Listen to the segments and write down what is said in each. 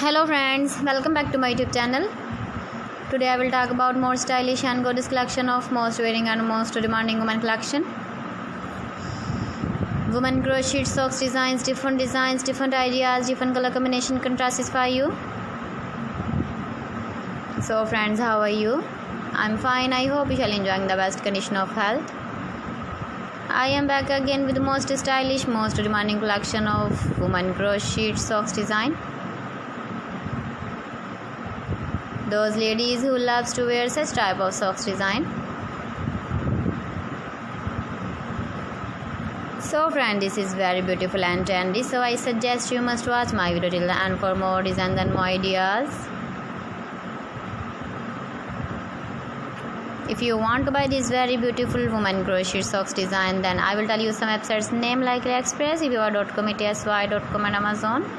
Hello friends, welcome back to my YouTube channel. Today I will talk about more stylish and gorgeous collection of most wearing and most demanding women collection. Women crochet socks designs, different ideas, different color combination can satisfy you. So friends, how are you? I'm fine. I hope you shall enjoying the best condition of health. I am back again with the most stylish, most demanding collection of women crochet socks design. Those ladies who loves to wear such type of socks design. So friend, this is very beautiful and trendy, so I suggest you must watch my video till the end for more designs and more ideas. If you want to buy this very beautiful woman crochet socks design, then I will tell you some websites name like AliExpress, Eviva.com, ETSY.com and Amazon.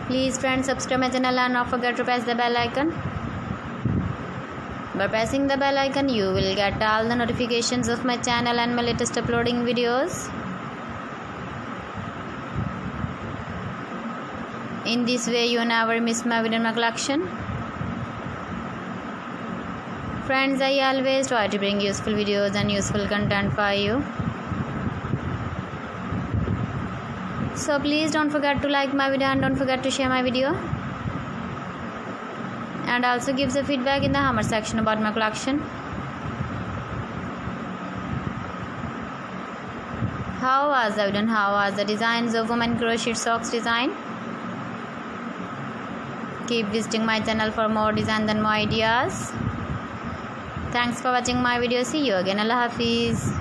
Please friends, subscribe my channel and not forget to press the bell icon. By pressing the bell icon, you will get all the notifications of my channel and my latest uploading videos. In this way, you never miss my video in my collection. Friends, I always try to bring useful videos and useful content for you. So please don't forget to like my video and don't forget to share my video. And also give the feedback in the comment section about my collection. How was the video and how was the designs of women crochet socks design? Keep visiting my channel for more designs and more ideas. Thanks for watching my video. See you again. Allah Hafiz.